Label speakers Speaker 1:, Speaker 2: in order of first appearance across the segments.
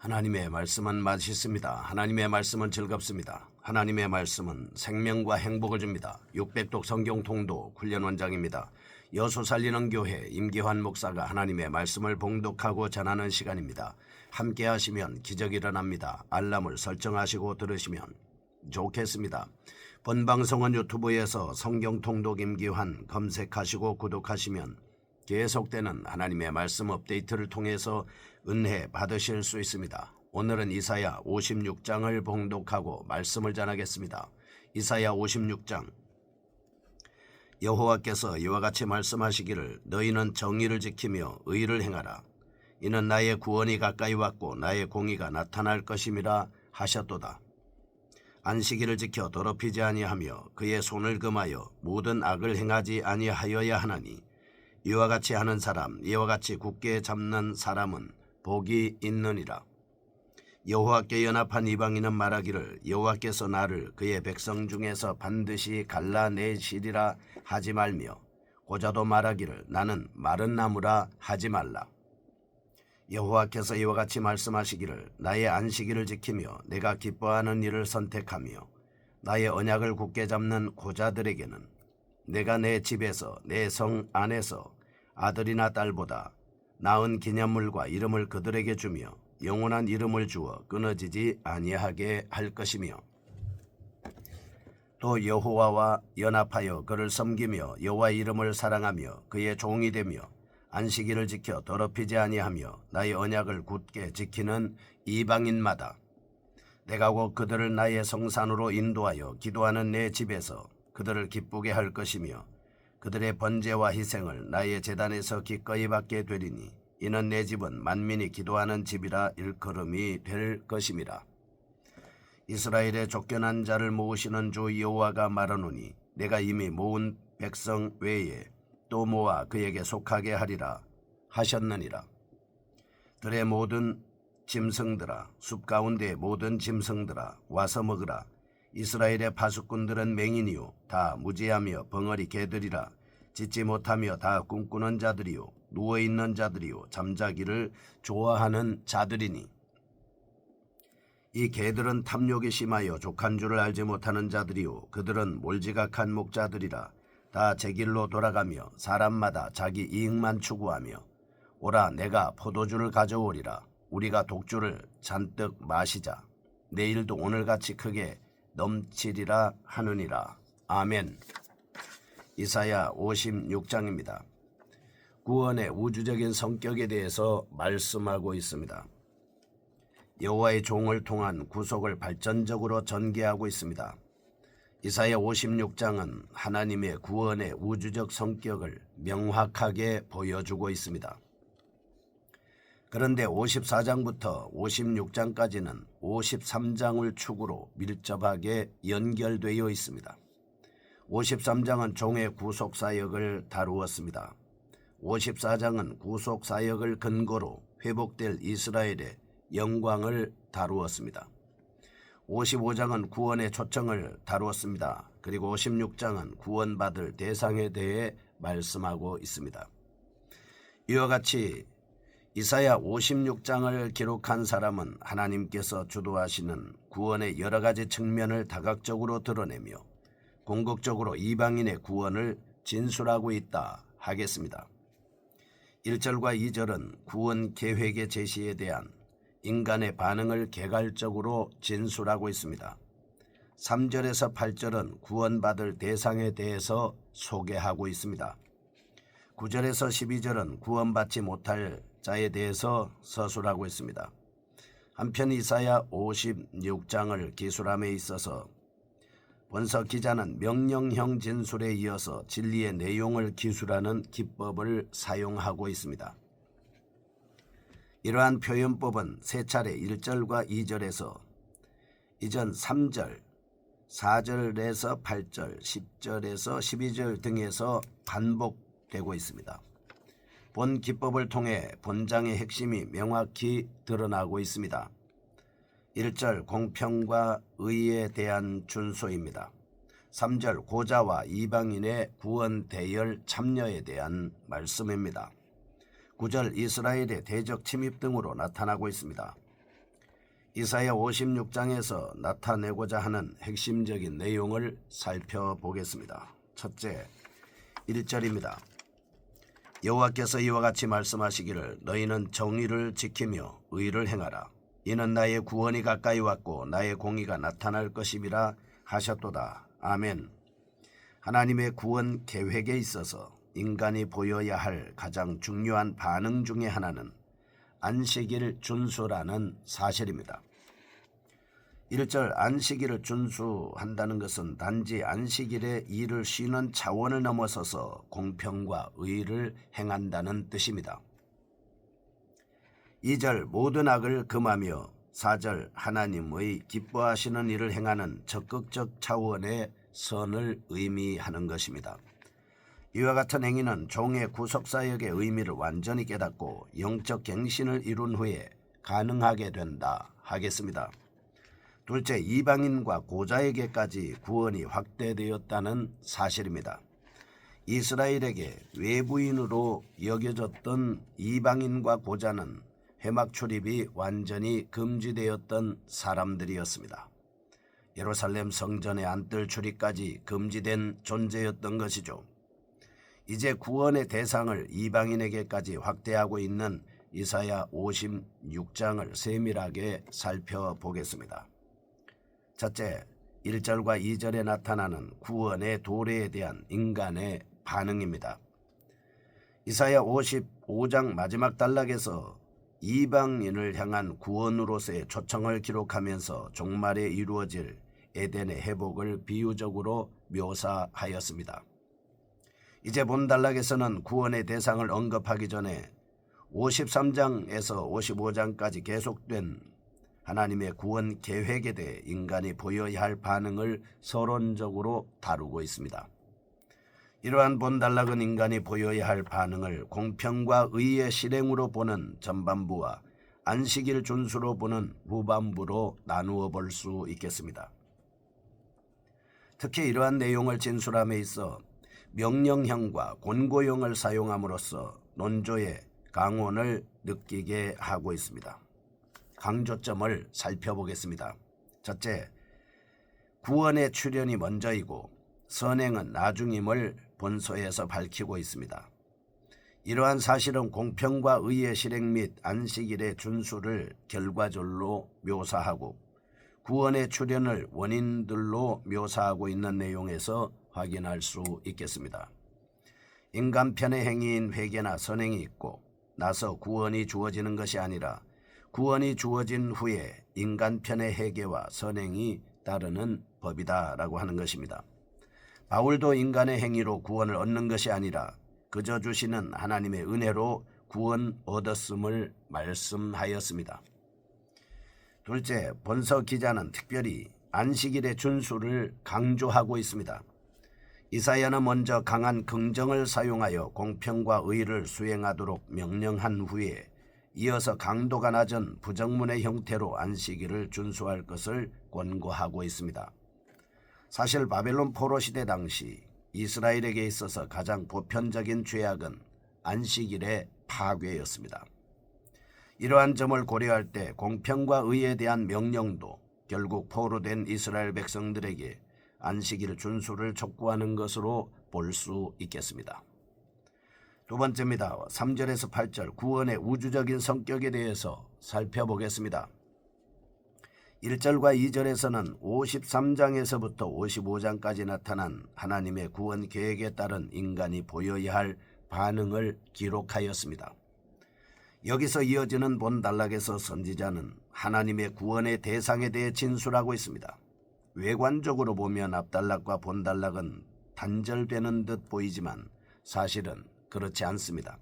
Speaker 1: 하나님의 말씀은 맛있습니다. 하나님의 말씀은 즐겁습니다. 하나님의 말씀은 생명과 행복을 줍니다. 600독 성경 통독 훈련 원장입니다. 여수 살리는 교회 임기환 목사가 하나님의 말씀을 봉독하고 전하는 시간입니다. 함께 하시면 기적이 일어납니다. 알람을 설정하시고 들으시면 좋겠습니다. 본 방송은 유튜브에서 성경 통독 임기환 검색하시고 구독하시면 계속되는 하나님의 말씀 업데이트를 통해서 은혜 받으실 수 있습니다. 오늘은 이사야 56장을 봉독하고 말씀을 전하겠습니다. 이사야 56장. 여호와께서 이와 같이 말씀하시기를 너희는 정의를 지키며 의를 행하라. 이는 나의 구원이 가까이 왔고 나의 공의가 나타날 것임이라 하셨도다. 안식일을 지켜 더럽히지 아니하며 그의 손을 금하여 모든 악을 행하지 아니하여야 하나니 이와 같이 하는 사람, 이와 같이 굳게 잡는 사람은 복이 있느니라. 여호와께 연합한 이방인은 말하기를 여호와께서 나를 그의 백성 중에서 반드시 갈라내시리라 하지 말며 고자도 말하기를 나는 마른 나무라 하지 말라. 여호와께서 이와 같이 말씀하시기를 나의 안식일을 지키며 내가 기뻐하는 일을 선택하며 나의 언약을 굳게 잡는 고자들에게는 내가 내 집에서 내 성 안에서 아들이나 딸보다 나은 기념물과 이름을 그들에게 주며 영원한 이름을 주어 끊어지지 아니하게 할 것이며 또 여호와와 연합하여 그를 섬기며 여호와의 이름을 사랑하며 그의 종이 되며 안식일을 지켜 더럽히지 아니하며 나의 언약을 굳게 지키는 이방인마다 내가 곧 그들을 나의 성산으로 인도하여 기도하는 내 집에서 그들을 기쁘게 할 것이며 그들의 번제와 희생을 나의 제단에서 기꺼이 받게 되리니 이는 내 집은 만민이 기도하는 집이라 일컬음이 될 것임이라. 이스라엘의 쫓겨난 자를 모으시는 주 여호와가 말하노니 내가 이미 모은 백성 외에 또 모아 그에게 속하게 하리라 하셨느니라. 들의 모든 짐승들아 숲 가운데 모든 짐승들아 와서 먹으라. 이스라엘의 파수꾼들은 맹인이요 다 무지하며 벙어리 개들이라. 짖지 못하며 다 꿈꾸는 자들이요 누워있는 자들이요 잠자기를 좋아하는 자들이니 이 개들은 탐욕이 심하여 족한 줄을 알지 못하는 자들이요 그들은 몰지각한 목자들이라. 다 제 길로 돌아가며 사람마다 자기 이익만 추구하며 오라 내가 포도주를 가져오리라. 우리가 독주를 잔뜩 마시자. 내일도 오늘같이 크게 넘치리라 하느니라. 아멘. 이사야 56장입니다. 구원의 우주적인 성격에 대해서 말씀하고 있습니다. 여호와의 종을 통한 구속을 발전적으로 전개하고 있습니다. 이사야 56장은 하나님의 구원의 우주적 성격을 명확하게 보여주고 있습니다. 그런데 54장부터 56장까지는 53장을 축으로 밀접하게 연결되어 있습니다. 53장은 종의 구속사역을 다루었습니다. 54장은 구속사역을 근거로 회복될 이스라엘의 영광을 다루었습니다. 55장은 구원의 초청을 다루었습니다. 그리고 56장은 구원받을 대상에 대해 말씀하고 있습니다. 이와 같이 이사야 56장을 기록한 사람은 하나님께서 주도하시는 구원의 여러 가지 측면을 다각적으로 드러내며 궁극적으로 이방인의 구원을 진술하고 있다 하겠습니다. 1절과 2절은 구원 계획의 제시에 대한 인간의 반응을 개괄적으로 진술하고 있습니다. 3절에서 8절은 구원받을 대상에 대해서 소개하고 있습니다. 9절에서 12절은 구원받지 못할 자에 대해서 서술하고 있습니다. 한편 이사야 56장을 기술함에 있어서 본서 기자는 명령형 진술에 이어서 진리의 내용을 기술하는 기법을 사용하고 있습니다. 이러한 표현법은 세 차례 1절과 2절에서 이전 3절, 4절에서 8절, 10절에서 12절 등에서 반복되고 있습니다. 본 기법을 통해 본장의 핵심이 명확히 드러나고 있습니다. 1절 공평과 의에 대한 준수입니다. 3절 고자와 이방인의 구원 대열 참여에 대한 말씀입니다. 9절 이스라엘의 대적 침입 등으로 나타나고 있습니다. 이사야 56장에서 나타내고자 하는 핵심적인 내용을 살펴보겠습니다. 첫째, 1절입니다. 여호와께서 이와 같이 말씀하시기를 너희는 정의를 지키며 의를 행하라. 이는 나의 구원이 가까이 왔고 나의 공의가 나타날 것임이라 하셨도다. 아멘. 하나님의 구원 계획에 있어서 인간이 보여야 할 가장 중요한 반응 중에 하나는 안식일 준수라는 사실입니다. 1절 안식일을 준수한다는 것은 단지 안식일에 일을 쉬는 차원을 넘어서서 공평과 의를 행한다는 뜻입니다. 2절 모든 악을 금하며 4절 하나님의 기뻐하시는 일을 행하는 적극적 차원의 선을 의미하는 것입니다. 이와 같은 행위는 종의 구속사역의 의미를 완전히 깨닫고 영적 갱신을 이룬 후에 가능하게 된다 하겠습니다. 둘째, 이방인과 고자에게까지 구원이 확대되었다는 사실입니다. 이스라엘에게 외부인으로 여겨졌던 이방인과 고자는 회막 출입이 완전히 금지되었던 사람들이었습니다. 예루살렘 성전의 안뜰 출입까지 금지된 존재였던 것이죠. 이제 구원의 대상을 이방인에게까지 확대하고 있는 이사야 56장을 세밀하게 살펴보겠습니다. 첫째, 1절과 2절에 나타나는 구원의 도래에 대한 인간의 반응입니다. 이사야 55장 마지막 단락에서 이방인을 향한 구원으로서의 초청을 기록하면서 종말에 이루어질 에덴의 회복을 비유적으로 묘사하였습니다. 이제 본 단락에서는 구원의 대상을 언급하기 전에 53장에서 55장까지 계속된 하나님의 구원 계획에 대해 인간이 보여야 할 반응을 서론적으로 다루고 있습니다. 이러한 본단락은 인간이 보여야 할 반응을 공평과 의의 실행으로 보는 전반부와 안식일 준수로 보는 후반부로 나누어 볼 수 있겠습니다. 특히 이러한 내용을 진술함에 있어 명령형과 권고형을 사용함으로써 논조의 강원을 느끼게 하고 있습니다. 강조점을 살펴보겠습니다. 첫째, 구원의 출현이 먼저이고 선행은 나중임을 본서에서 밝히고 있습니다. 이러한 사실은 공평과 의의 실행 및 안식일의 준수를 결과절로 묘사하고 구원의 출현을 원인들로 묘사하고 있는 내용에서 확인할 수 있겠습니다. 인간편의 행위인 회개나 선행이 있고 나서 구원이 주어지는 것이 아니라 구원이 주어진 후에 인간편의 회개와 선행이 따르는 법이다라고 하는 것입니다. 바울도 인간의 행위로 구원을 얻는 것이 아니라 그저 주시는 하나님의 은혜로 구원 얻었음을 말씀하였습니다. 둘째, 본서 기자는 특별히 안식일의 준수를 강조하고 있습니다. 이사야는 먼저 강한 긍정을 사용하여 공평과 의를 수행하도록 명령한 후에 이어서 강도가 낮은 부정문의 형태로 안식일을 준수할 것을 권고하고 있습니다. 사실 바벨론 포로 시대 당시 이스라엘에게 있어서 가장 보편적인 죄악은 안식일의 파괴였습니다. 이러한 점을 고려할 때 공평과 의에 대한 명령도 결국 포로된 이스라엘 백성들에게 안식일 준수를 촉구하는 것으로 볼 수 있겠습니다. 두 번째입니다. 3절에서 8절 구원의 우주적인 성격에 대해서 살펴보겠습니다. 1절과 2절에서는 53장에서부터 55장까지 나타난 하나님의 구원 계획에 따른 인간이 보여야 할 반응을 기록하였습니다. 여기서 이어지는 본 단락에서 선지자는 하나님의 구원의 대상에 대해 진술하고 있습니다. 외관적으로 보면 앞단락과 본단락은 단절되는 듯 보이지만 사실은 그렇지 않습니다.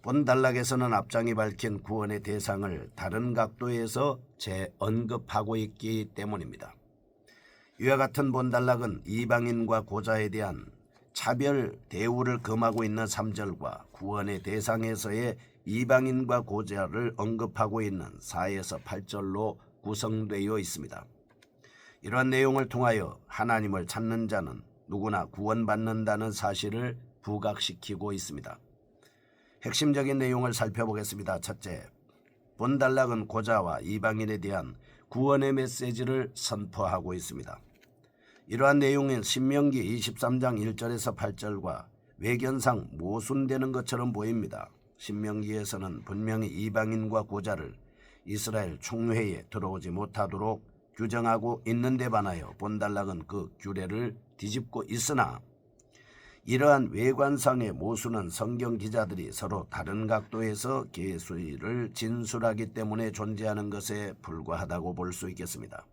Speaker 1: 본단락에서는 앞장이 밝힌 구원의 대상을 다른 각도에서 재언급하고 있기 때문입니다. 이와 같은 본단락은 이방인과 고자에 대한 차별 대우를 금하고 있는 3절과 구원의 대상에서의 이방인과 고자를 언급하고 있는 4에서 8절로 구성되어 있습니다. 이러한 내용을 통하여 하나님을 찾는 자는 누구나 구원받는다는 사실을 부각시키고 있습니다. 핵심적인 내용을 살펴보겠습니다. 첫째, 본달락은 고자와 이방인에 대한 구원의 메시지를 선포하고 있습니다. 이러한 내용은 신명기 23장 1절에서 8절과 외견상 모순되는 것처럼 보입니다. 신명기에서는 분명히 이방인과 고자를 이스라엘 총회에 들어오지 못하도록 규정하고 있는 데 반하여 본달락은 그 규례를 뒤집고 있으나 이러한 외관상의 모순은 성경 기자들이 서로 다른 각도에서 계시를 진술하기 때문에 존재하는 것에 불과하다고 볼 수 있겠습니다.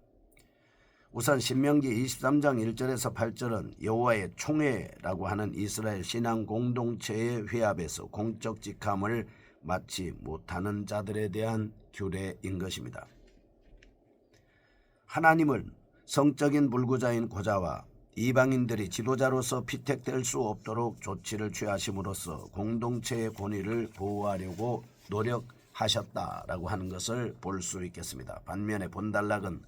Speaker 1: 우선 신명기 23장 1절에서 8절은 여호와의 총회라고 하는 이스라엘 신앙 공동체의 회합에서 공적 직함을 맡지 못하는 자들에 대한 규례인 것입니다. 하나님은 성적인 불구자인 고자와 이방인들이 지도자로서 피택될 수 없도록 조치를 취하심으로써 공동체의 권위를 보호하려고 노력하셨다라고 하는 것을 볼 수 있겠습니다. 반면에 본달락은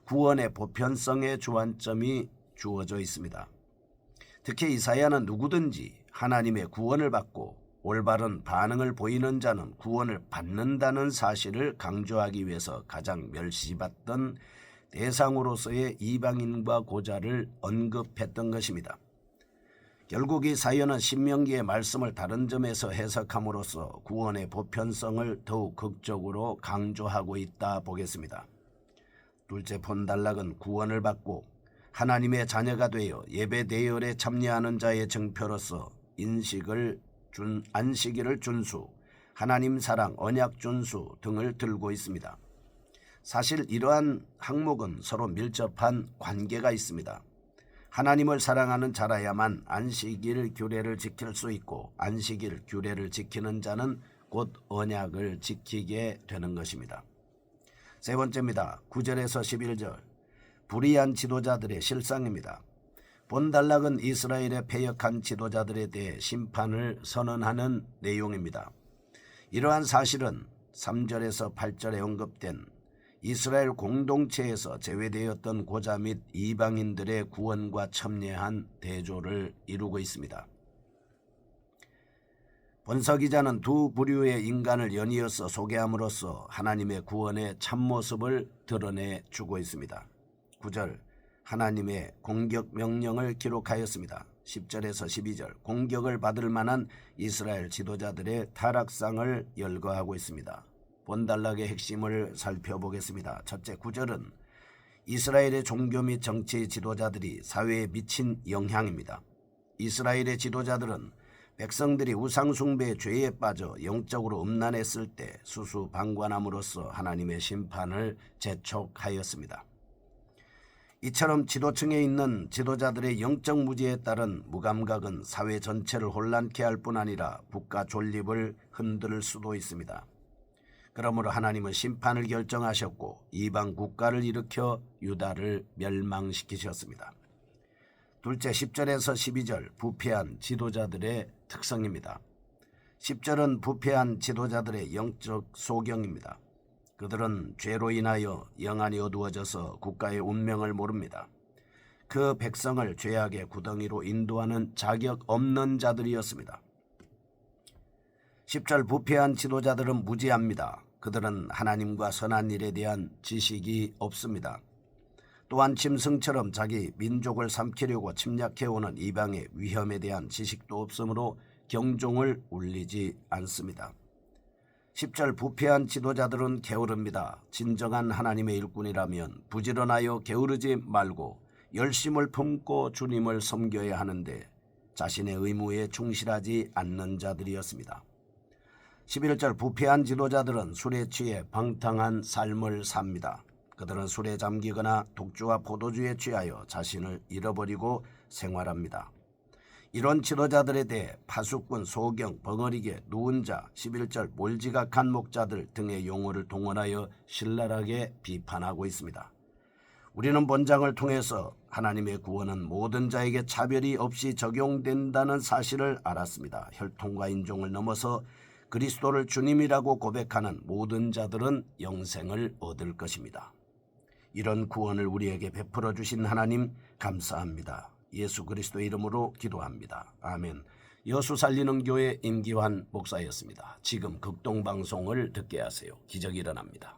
Speaker 1: 구원의 보편성의 주안점이 주어져 있습니다. 특히 이사야는 누구든지 하나님의 구원을 받고 올바른 반응을 보이는 자는 구원을 받는다는 사실을 강조하기 위해서 가장 멸시받던 대상으로서의 이방인과 고자를 언급했던 것입니다. 결국 이 사연은 신명기의 말씀을 다른 점에서 해석함으로써 구원의 보편성을 더욱 극적으로 강조하고 있다 보겠습니다. 둘째, 본달락은 구원을 받고 하나님의 자녀가 되어 예배 대열에 참여하는 자의 증표로서 안식일을 준수, 하나님 사랑, 언약 준수 등을 들고 있습니다. 사실 이러한 항목은 서로 밀접한 관계가 있습니다. 하나님을 사랑하는 자라야만 안식일 규례를 지킬 수 있고 안식일 규례를 지키는 자는 곧 언약을 지키게 되는 것입니다. 세 번째입니다. 9절에서 11절 불의한 지도자들의 실상입니다. 본달락은 이스라엘의 패역한 지도자들에 대해 심판을 선언하는 내용입니다. 이러한 사실은 3절에서 8절에 언급된 이스라엘 공동체에서 제외되었던 고자 및 이방인들의 구원과 첨예한 대조를 이루고 있습니다. 본서 기자는 두 부류의 인간을 연이어서 소개함으로써 하나님의 구원의 참모습을 드러내주고 있습니다. 9절 하나님의 공격 명령을 기록하였습니다. 10절에서 12절 공격을 받을 만한 이스라엘 지도자들의 타락상을 열거하고 있습니다. 본달락의 핵심을 살펴보겠습니다. 첫째, 9절은 이스라엘의 종교 및 정치 지도자들이 사회에 미친 영향입니다. 이스라엘의 지도자들은 백성들이 우상숭배의 죄에 빠져 영적으로 음란했을 때 수수방관함으로써 하나님의 심판을 재촉하였습니다. 이처럼 지도층에 있는 지도자들의 영적 무지에 따른 무감각은 사회 전체를 혼란케 할 뿐 아니라 국가 존립을 흔들 수도 있습니다. 그러므로 하나님은 심판을 결정하셨고 이방 국가를 일으켜 유다를 멸망시키셨습니다. 둘째, 10절에서 12절 부패한 지도자들의 특성입니다. 10절은 부패한 지도자들의 영적 소경입니다. 그들은 죄로 인하여 영안이 어두워져서 국가의 운명을 모릅니다. 그 백성을 죄악의 구덩이로 인도하는 자격 없는 자들이었습니다. 10절 부패한 지도자들은 무지합니다. 그들은 하나님과 선한 일에 대한 지식이 없습니다. 또한 짐승처럼 자기 민족을 삼키려고 침략해오는 이방의 위험에 대한 지식도 없으므로 경종을 울리지 않습니다. 10절 부패한 지도자들은 게으릅니다. 진정한 하나님의 일꾼이라면 부지런하여 게으르지 말고 열심을 품고 주님을 섬겨야 하는데 자신의 의무에 충실하지 않는 자들이었습니다. 11절 부패한 지도자들은 술에 취해 방탕한 삶을 삽니다. 그들은 술에 잠기거나 독주와 포도주에 취하여 자신을 잃어버리고 생활합니다. 이런 지도자들에 대해 파수꾼, 소경, 벙어리개, 누운 자, 11절 몰지각한 목자들 등의 용어를 동원하여 신랄하게 비판하고 있습니다. 우리는 본장을 통해서 하나님의 구원은 모든 자에게 차별이 없이 적용된다는 사실을 알았습니다. 혈통과 인종을 넘어서 그리스도를 주님이라고 고백하는 모든 자들은 영생을 얻을 것입니다. 이런 구원을 우리에게 베풀어 주신 하나님 감사합니다. 예수 그리스도 이름으로 기도합니다. 아멘. 여수 살리는 교회 임기환 목사였습니다. 지금 극동방송을 듣게 하세요. 기적이 일어납니다.